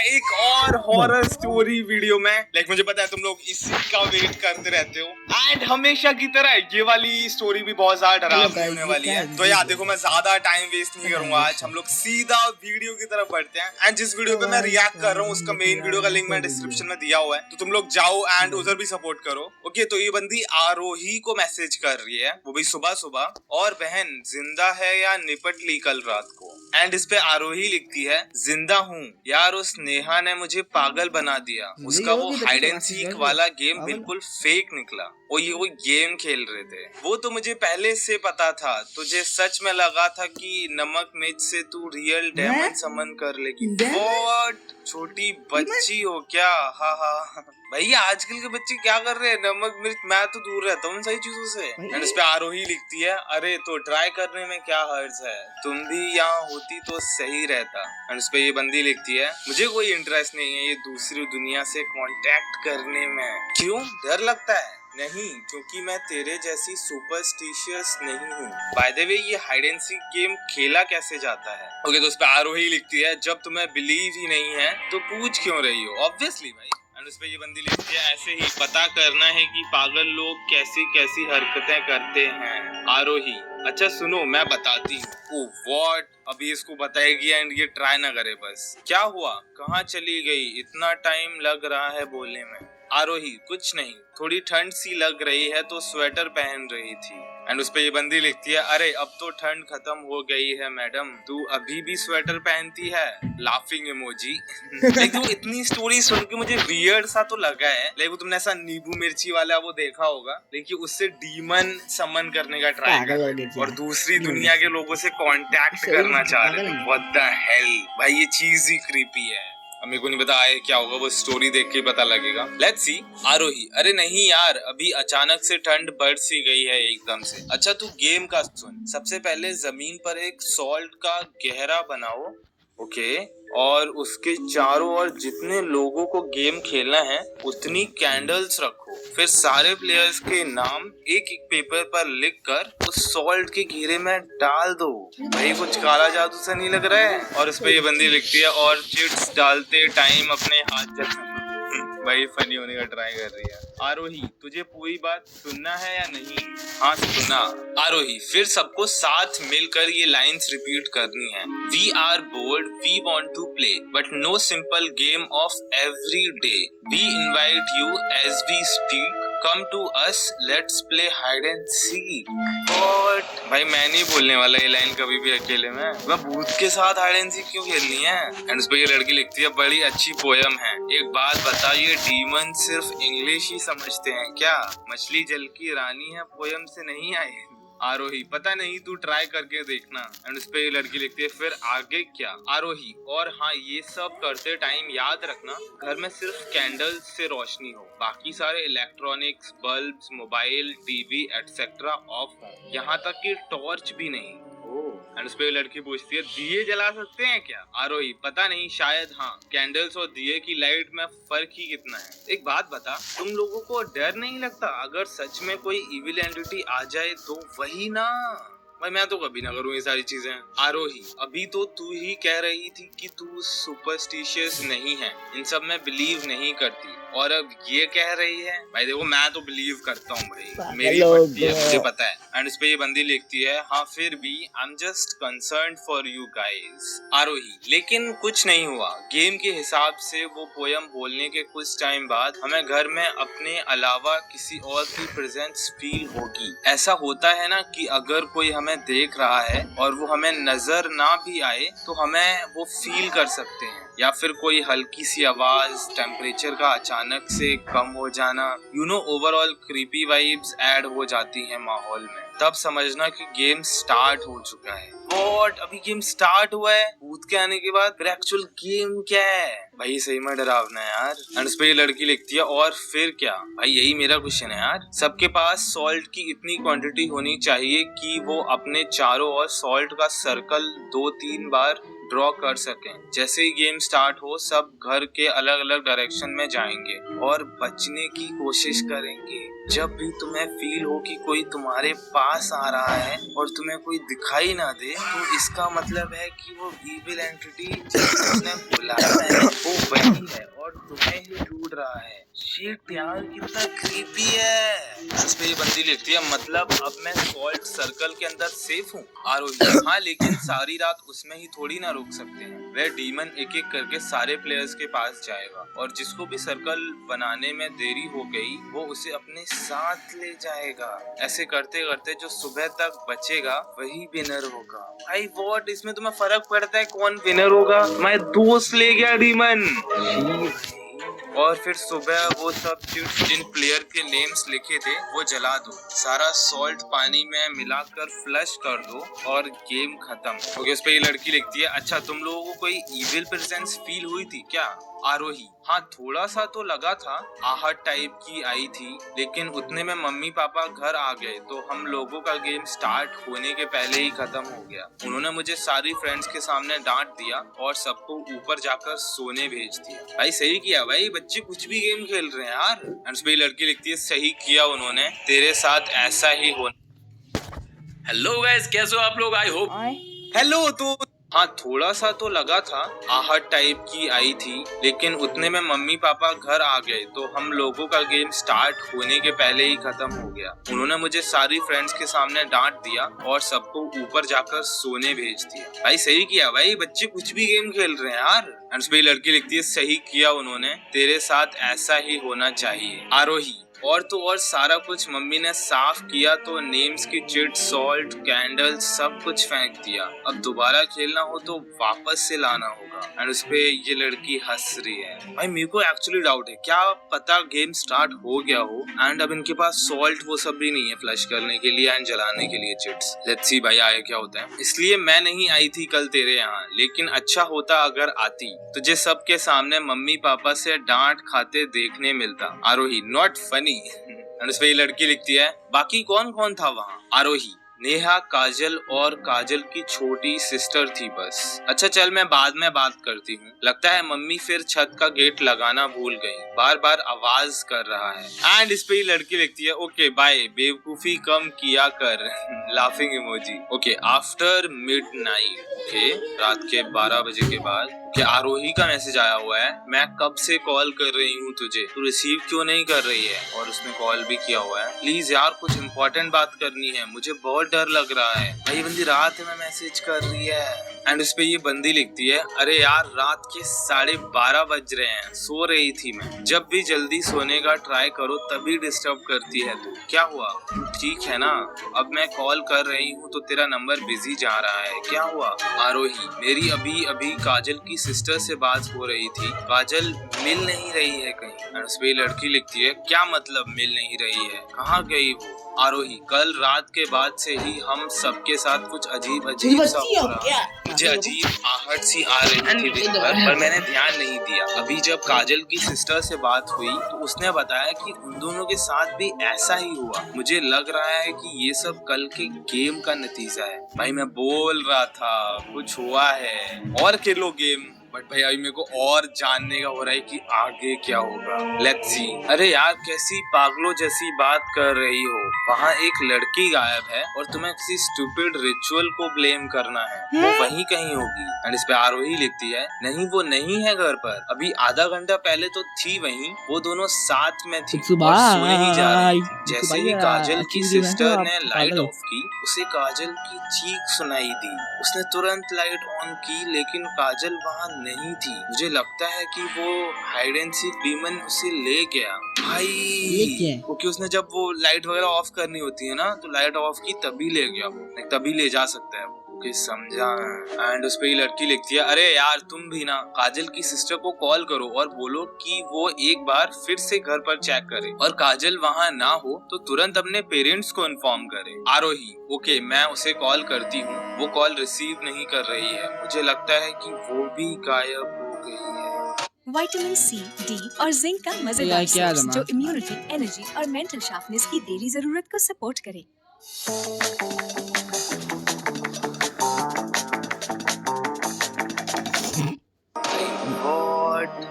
एक और horror story video में। मुझे पता है तुम लोग इसी का वेट करते रहते हो एंड हमेशा की तरह ये वाली स्टोरी भी बहुत ज्यादा डरावनी होने वाली है। तो यार देखो, मैं ज्यादा टाइम वेस्ट नहीं करूंगा, आज हम लोग सीधा वीडियो की तरफ बढ़ते हैं। एंड जिस वीडियो पे मैं रिएक्ट कर रहा हूँ उसका मेन वीडियो का लिंक मैं डिस्क्रिप्शन में दिया हुआ है, तो तुम लोग जाओ एंड उधर भी सपोर्ट करो। ओके, तो ये बंदी आरोही को मैसेज कर रही है, वो भी सुबह सुबह, और बहन जिंदा है या निपट ली कल रात को। एंड इस पे आरोही लिखती है, जिंदा हूँ यार, उस नेहा ने मुझे पागल बना दिया। उसका वो हाइड एंड सीक वाला गेम बिल्कुल फेक निकला। वो ये कोई गेम खेल रहे थे, वो तो मुझे पहले से पता था। तुझे सच में लगा था कि नमक मिर्च से तू रियल डेमन समन कर लेगी। व्हाट, छोटी बच्ची हो क्या? हाँ हाँ भैया, आजकल के बच्चे क्या कर रहे हैं, नमक मिर्च, मैं तो दूर रहता हूँ सही चीजों से। एंड इस पे आरोही लिखती है, अरे तो ट्राई करने में क्या हर्ज है, तुम भी यहाँ होती तो सही रहता। एंड इस पे ये बंदी लिखती है, मुझे कोई इंटरेस्ट नहीं है ये दूसरी दुनिया से कांटेक्ट करने में। क्यों, डर लगता है? नहीं, क्योंकि मैं तेरे जैसी सुपरस्टिशियस नहीं हूँ। बाय द वे, ये हाइड एंड सीक गेम खेला कैसे जाता है? ओके, तो उस पे आरोही लिखती है, जब तुम्हें बिलीव ही नहीं है तो पूछ क्यों रही हो? ऑब्वियसली भाई। एंड उस पे ये बंदी लिखती है, ऐसे ही पता करना है कि पागल लोग कैसी कैसी हरकतें करते हैं। आरोही, अच्छा सुनो मैं बताती हूँ। ओह व्हाट, अभी इसको बताएगी एंड ये ट्राई ना करे बस। क्या हुआ, कहाँ चली गई, इतना टाइम लग रहा है बोलने में। आरोही, कुछ नहीं, थोड़ी ठंड सी लग रही है तो स्वेटर पहन रही थी। एंड उस पे ये बंदी लिखती है, अरे अब तो ठंड खत्म हो गई है मैडम, तू अभी भी स्वेटर पहनती है? Laughing emoji. लेकिन इतनी स्टोरी सुन के मुझे वियर्ड सा तो लगा है। लेकिन तुमने ऐसा नींबू मिर्ची वाला वो देखा होगा, लेकिन उससे डीमन समन करने का ट्राई कर और दूसरी दुनिया के लोगों से कांटेक्ट करना चाह रहे हो। व्हाट द हेल भाई, ये चीज ही क्रीपी है। मेरे को नहीं पता आए क्या होगा, वो स्टोरी देख के पता लगेगा। Let's see. आरोही, अरे नहीं यार, अभी अचानक से ठंड बढ़ सी गई है एकदम से। अच्छा तू गेम का सुन, सबसे पहले जमीन पर एक सॉल्ट का गहरा बनाओ, ओके, और उसके चारों ओर जितने लोगों को गेम खेलना है उतनी कैंडल्स रखो। फिर सारे प्लेयर्स के नाम एक एक पेपर पर लिखकर उस सॉल्ट के घेरे में डाल दो। भाई कुछ काला जादू सा नहीं लग रहा है? और उस पे ये बंदी लिखती है, और चिट्स डालते टाइम अपने हाथ जला। भाई फनी होने का ट्राई कर रही है। आरोही, तुझे पूरी बात सुनना है या नहीं? हाँ सुना। आरोही, फिर सबको साथ मिलकर ये लाइंस रिपीट करनी है। We are bored, we want to play, but no simple game of every day. We invite you as we speak, come to us, let's play hide and seek. What, भाई मैं नहीं बोलने वाला ये line कभी भी अकेले में। मैं भूत के साथ हाइड एंड सीक क्यों खेलनी है? एंड उस पे ये लड़की लिखती है, बड़ी अच्छी पोयम है, एक बात बता, ये डीमन सिर्फ इंग्लिश ही समझते हैं क्या? मछली जल की रानी है, पोयम से नहीं आए। आरोही, पता नहीं, तू ट्राई करके देखना। एंड उस पे ये लड़की लिखती है, फिर आगे क्या? आरोही, और हाँ ये सब करते टाइम याद रखना घर में सिर्फ कैंडल्स से रोशनी हो, बाकी सारे electronics, bulbs, mobile, TV etcetera of हो, यहाँ तक कि टॉर्च भी नहीं। एंड उस पे लड़की पूछती है, दिए जला सकते हैं क्या? आरोही, पता नहीं, शायद हाँ। कैंडल्स और दिए की लाइट में फर्क ही कितना है? एक बात बता, तुम लोगों को डर नहीं लगता अगर सच में कोई इविल एंटिटी आ जाए तो? वही ना भाई, मैं तो कभी ना करूँ ये सारी चीजें। आरोही, अभी तो तू ही कह रही थी कि तू सुपरस्टिशियस नहीं है, इन सब में बिलीव नहीं करती, और अब ये कह रही है? भाई देखो, मैं तो बिलीव करता हूँ भाई, मेरी पट्टी है, मुझे पता है। एंड इस पे ये बंदी लिखती है, हाँ फिर भी I am just concerned for you guys. Aarohi, लेकिन कुछ नहीं हुआ, गेम के हिसाब से वो पोयम बोलने के कुछ टाइम बाद हमें घर में अपने अलावा किसी और की प्रेजेंस फील होगी। ऐसा होता है ना कि अगर कोई हमें देख रहा है और वो हमें नजर ना भी आए तो हमें वो फील कर सकते हैं, या फिर कोई हल्की सी आवाज, टेम्परेचर का अचानक से कम हो जाना, you know, overall creepy vibes add हो जाती हैं माहौल में। तब समझना कि गेम स्टार्ट हो चुका है। व्हाट, अभी गेम स्टार्ट हुआ है? भूत के आने के बाद फिर एक्चुअल गेम क्या है? भाई सही में डरावना है यार। एंड उस पे ये लड़की लिखती है, और फिर क्या? भाई यही मेरा क्वेश्चन है यार। सबके पास सॉल्ट की इतनी क्वांटिटी होनी चाहिए कि वो अपने चारों ओर सॉल्ट का सर्कल 2-3 बार ड्रॉ कर सकें। जैसे ही गेम स्टार्ट हो सब घर के अलग अलग डायरेक्शन में जाएंगे और बचने की कोशिश करेंगे। जब भी तुम्हें फील हो कि कोई तुम्हारे पास आ रहा है और तुम्हें कोई दिखाई ना दे, तो इसका मतलब है कि वो इविल एंटिटी जिसने बुलाया है वो शिट यार कितना क्रीपी है। इस पे ये बंदी लिखती है मतलब अब मैं सॉल्ट सर्कल के अंदर सेफ हूँ आरोही। हाँ लेकिन सारी रात उसमें ही थोड़ी ना रुक सकते हैं। वह डीमन एक एक करके सारे प्लेयर्स के पास जाएगा और जिसको भी सर्कल बनाने में देरी हो गई वो उसे अपने साथ ले जाएगा। ऐसे करते करते जो सुबह तक बचेगा वही विनर होगा। भाई वॉट, इसमें तुम्हें फर्क पड़ता है कौन विनर होगा? मैं दोस्त ले गया डीमन। और फिर सुबह वो सब चिट्स जिन प्लेयर के नेम्स लिखे थे वो जला दो, सारा सॉल्ट पानी में मिलाकर फ्लश कर दो और गेम खत्म। ओके, उस पे ये लड़की लिखती है अच्छा तुम लोगों को कोई इविल प्रेजेंस फील हुई थी क्या आरोही? हाँ थोड़ा सा तो लगा था, आहट टाइप की आई थी, लेकिन उतने में मम्मी पापा घर आ गए तो हम लोगों का गेम स्टार्ट होने के पहले ही खत्म हो गया। उन्होंने मुझे सारी फ्रेंड्स के सामने डांट दिया और सबको ऊपर जाकर सोने भेज दिया। भाई सही किया भाई, बच्चे कुछ भी गेम खेल रहे हैं यार। एंड उस पे लड़की लिखती है सही किया उन्होंने, तेरे साथ ऐसा ही होना। हेलो गाइस, कैसे हो आप लोग? I hope hello. तो हाँ थोड़ा सा तो लगा था, आहट टाइप की आई थी, लेकिन उतने में मम्मी पापा घर आ गए तो हम लोगों का गेम स्टार्ट होने के पहले ही खत्म हो गया। उन्होंने मुझे सारी फ्रेंड्स के सामने डांट दिया और सबको ऊपर जाकर सोने भेज दिया। भाई सही किया भाई, बच्चे कुछ भी गेम खेल रहे हैं यार। एंड उसमें लड़की लिखती है सही किया उन्होंने, तेरे साथ ऐसा ही होना चाहिए आरोही। और तो और सारा कुछ मम्मी ने साफ किया तो नेम्स की चिट, सॉल्ट, कैंडल सब कुछ फेंक दिया। अब दोबारा खेलना हो तो वापस से लाना होगा। एंड उस पे ये लड़की हंस रही है। भाई मेरे को एक्चुअली डाउट है, क्या पता गेम स्टार्ट हो गया हो एंड अब इनके पास सॉल्ट वो सब भी नहीं है फ्लश करने के लिए एंड जलाने के लिए चिट्स। लेट्स सी भाई आया क्या होता है। इसलिए मैं नहीं आई थी कल तेरे यहाँ, लेकिन अच्छा होता अगर आती, तुझे सबके सामने मम्मी पापा से डांट खाते देखने मिलता आरोही। Not funny. उस पे ये लड़की लिखती है बाकी कौन कौन था वहाँ आरोही? नेहा, काजल और काजल की छोटी सिस्टर थी बस। अच्छा चल मैं बाद में बात करती हूँ, लगता है मम्मी फिर छत का गेट लगाना भूल गई, बार बार आवाज कर रहा है। एंड इस पे ही लड़की लिखती है ओके बाय, बेवकूफी कम किया कर laughing emoji. Okay after midnight, okay रात के 12 बजे के बाद। कि आरोही का मैसेज आया हुआ है, मैं कब से कॉल कर रही हूँ तुझे, तू रिसीव क्यों नहीं कर रही है? और उसने कॉल भी किया हुआ है, प्लीज यार कुछ इम्पोर्टेंट बात करनी है, मुझे बहुत डर लग रहा है। भाई बंदी रात में मैसेज कर रही है। एंड उस पे ये बंदी लिखती है अरे यार रात के 12:30 बज रहे हैं, सो रही थी मैं, जब भी जल्दी सोने का ट्राई करो तभी डिस्टर्ब करती है तू, क्या हुआ? तू ठीक है ना? अब मैं कॉल कर रही हूँ तो तेरा नंबर बिजी जा रहा है, क्या हुआ? आरोही मेरी अभी अभी काजल की सिस्टर से बात हो रही थी, काजल मिल नहीं रही है कहीं। और उस पे लड़की लिखती है क्या मतलब मिल नहीं रही है, कहाँ गई वो? आरोही कल रात के बाद से ही हम सबके साथ कुछ अजीब अजीब सा हो रहा है, मुझे अजीब आहट सी आ रही थी दिन भर, पर मैंने ध्यान नहीं दिया। अभी जब काजल की सिस्टर से बात हुई तो उसने बताया कि उन दोनों के साथ भी ऐसा ही हुआ। मुझे लग रहा है कि ये सब कल के गेम का नतीजा है। भाई मैं बोल रहा था कुछ हुआ है, और खेलो गेम। बट भाई अभी मेरे को और जानने का हो रहा है कि आगे क्या होगा। Let's see. अरे यार कैसी पागलों जैसी बात कर रही हो, वहाँ एक लड़की गायब है और तुम्हें किसी स्टूपिड रिचुअल को ब्लेम करना है, वो वहीं कहीं होगी। एंड इस पे आरोही लिखती है नहीं वो नहीं है घर पर, अभी आधा घंटा पहले तो थी वहीं, वो दोनों साथ में थी और सोने ही जा रही थी। जैसे ही काजल की सिस्टर ने लाइट ऑफ की उसे काजल की चीख सुनाई दी, उसने तुरंत लाइट ऑन की लेकिन काजल वहाँ नहीं थी। मुझे लगता है कि वो हाइड एंड सीक डीमन उसे ले गया। भाई क्योंकि उसने जब वो लाइट वगैरह ऑफ करनी होती है ना तो लाइट ऑफ की तभी ले गया वो, तभी ले जा सकता है वो। समझा। एंड उस पे ही लड़की लिखती है अरे यार तुम भी ना काजल की सिस्टर को कॉल करो और बोलो कि वो एक बार फिर से घर पर चेक करे और काजल वहाँ ना हो तो तुरंत अपने पेरेंट्स को इन्फॉर्म करे। आरोही ओके मैं उसे कॉल करती हूँ, वो कॉल रिसीव नहीं कर रही है, मुझे लगता है कि वो भी गायब हो गई है। विटामिन सी, डी और जिंक का मजेदार सोर्स जो इम्यूनिटी, एनर्जी और मेंटल शार्पनेस की डेली जरूरत को सपोर्ट करे।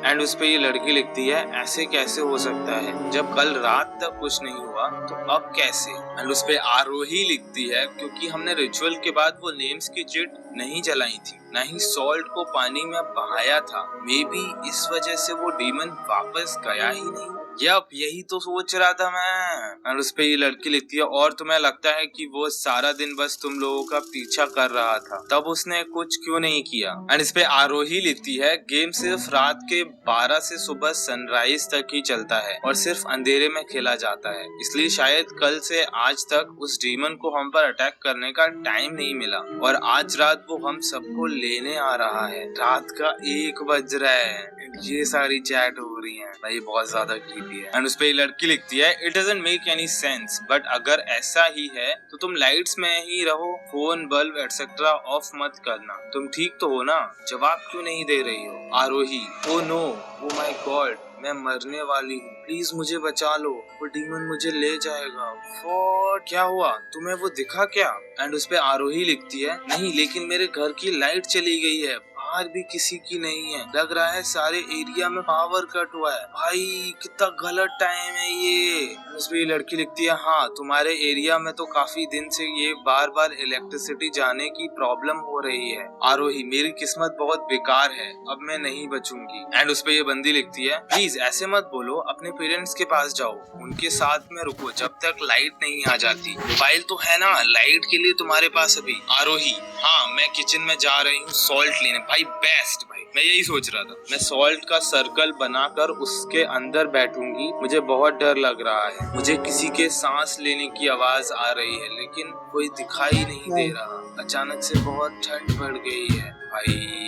एंड उस पे ये लड़की लिखती है ऐसे कैसे हो सकता है, जब कल रात तक कुछ नहीं हुआ तो अब कैसे? एंड उस पे आरोही लिखती है क्योंकि हमने रिचुअल के बाद वो नेम्स की चिट नहीं जलाई थी, न ही सॉल्ट को पानी में बहाया था, मे बी इस वजह से वो डीमन वापस गया ही नहीं। यप, यही तो सोच रहा था मैं। और उस पे ये लड़की लिखती है, और तुम्हें लगता है कि वो सारा दिन बस तुम लोगों का पीछा कर रहा था, तब उसने कुछ क्यों नहीं किया। एंड इस पे आरोही लिखती है, गेम सिर्फ रात के 12 से सुबह सनराइज तक ही चलता है और सिर्फ अंधेरे में खेला जाता है, इसलिए शायद कल से आज तक उस डीमन को हम पर अटैक करने का टाइम नहीं मिला और आज रात वो हम सबको लेने आ रहा है। रात का 1 बज रहा है, ये सारी चैट हो रही है भाई, बहुत ज्यादा क्रीपी है। एंड उस पे लड़की लिखती है, it doesn't make any sense, but अगर ऐसा ही है तो तुम लाइट्स में ही रहो, फोन बल्ब एक्सेट्रा ऑफ मत करना। तुम ठीक तो हो ना? जवाब क्यों नहीं दे रही हो? Aarohi, oh no, oh my god, मैं मरने वाली हूँ, प्लीज मुझे बचा लो, वो डीमन मुझे ले जाएगा। What? क्या हुआ? तुम्हें वो दिखा क्या? एंड उस पे आरोही लिखती है, नहीं, लेकिन मेरे घर की लाइट चली गई है, बाहर भी किसी की नहीं है, लग रहा है सारे एरिया में पावर कट हुआ है। भाई कितना गलत टाइम है ये। उस पे लड़की लिखती है, हाँ तुम्हारे एरिया में तो काफी दिन से ये बार बार इलेक्ट्रिसिटी जाने की प्रॉब्लम हो रही है। आरोही, मेरी किस्मत बहुत बेकार है, अब मैं नहीं बचूंगी। एंड उस पे ये बंदी लिखती है, प्लीज ऐसे मत बोलो, अपने पेरेंट्स के पास जाओ, उनके साथ में रुको जब तक लाइट नहीं आ जाती। मोबाइल तो है ना लाइट के लिए तुम्हारे पास अभी? आरोही, हाँ मैं किचन में जा रही हूँ सॉल्ट लेने। भाई बेस्ट, भाई मैं यही सोच रहा था, मैं सॉल्ट का सर्कल बनाकर उसके अंदर बैठूंगी, मुझे बहुत डर लग रहा है, मुझे किसी के सांस लेने की आवाज आ रही है लेकिन कोई दिखाई नहीं दे रहा, अचानक से बहुत ठंड बढ़ गई है। भाई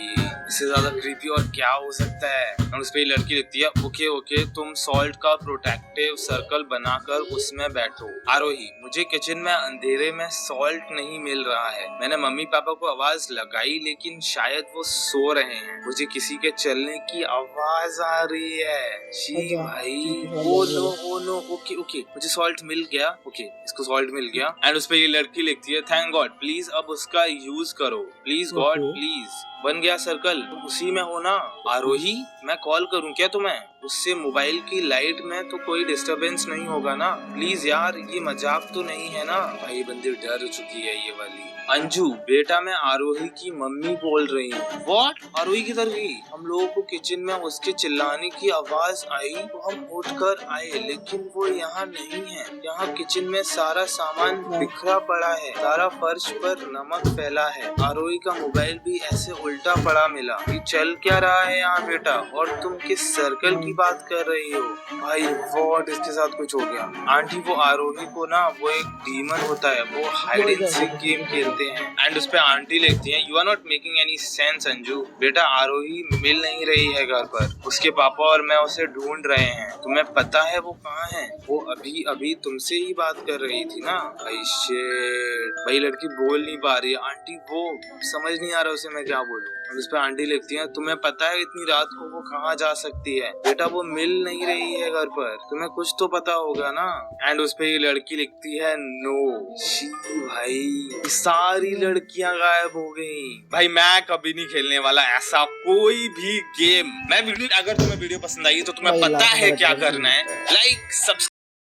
इससे ज्यादा क्रीपी और क्या हो सकता है। और उस पे लड़की लिखती है, ओके ओके, तुम सॉल्ट का प्रोटेक्टिव सर्कल बनाकर उसमें बैठो। आरोही, मुझे किचन में अंधेरे में सॉल्ट नहीं मिल रहा है, मैंने मम्मी पापा को आवाज लगाई लेकिन शायद वो सो रहे हैं, मुझे किसी के चलने की आवाज आ रही है। शी भाई, ओ नो, ओके ओके, मुझे सॉल्ट मिल गया, ओके इसको सॉल्ट मिल गया। एंड उस पे ये लड़की लिखती है, थैंक गॉड, प्लीज अब उसका यूज करो, प्लीज गॉड प्लीज। बन गया सर्कल, उसी में हो ना? आरोही, मैं कॉल करूं क्या तुम्हें? उससे मोबाइल की लाइट में तो कोई डिस्टरबेंस नहीं होगा ना? प्लीज यार, ये मजाक तो नहीं है ना? भाई बंदी डर चुकी है ये वाली। अंजू, बेटा मैं आरोही की मम्मी बोल रही हूँ। व्हाट? आरोही किधर गई? हम लोगों को किचन में उसके चिल्लाने की आवाज आई तो हम उठकर आए लेकिन वो यहाँ नहीं है। यहाँ किचन में सारा सामान बिखरा पड़ा है, सारा फर्श पर नमक फैला है, आरोही का मोबाइल भी ऐसे उल्टा पड़ा मिला। ये चल क्या रहा है यहाँ बेटा? और तुम किस सर्कल की बात कर रही हो? भाई व्हाट, इसके साथ कुछ हो गया। आंटी, वो आरोही को ना, वो एक डीमन होता है, वो हाइड एंड सीक गेम खेलते हैं। एंड उस पे आंटी लिखती है, you are not making any sense Anju, बेटा आरोही मिल नहीं रही है घर पर, उसके पापा और मैं उसे ढूंढ रहे हैं, तुम्हें पता है वो कहाँ है? वो अभी अभी तुमसे ही बात कर रही थी ना? भाई शिट, भाई लड़की बोल नहीं पा रही है। आंटी, वो समझ नहीं आ रहा उसे मैं क्या बोलूं। और उस पे आंटी लिखती है, तुम्हें पता है इतनी रात को वो कहाँ जा सकती है? बेटा वो मिल नहीं रही है घर पर, तुम्हें कुछ तो पता होगा ना? एंड उस पे ये लड़की लिखती है, नो। शी भाई, सारी लड़कियां गायब हो गई। भाई मैं कभी नहीं खेलने वाला ऐसा कोई भी गेम। मैं वीडियो, अगर तुम्हें वीडियो पसंद आई तो तुम्हें पता है क्या करना है, लाइक, सब्सक्राइब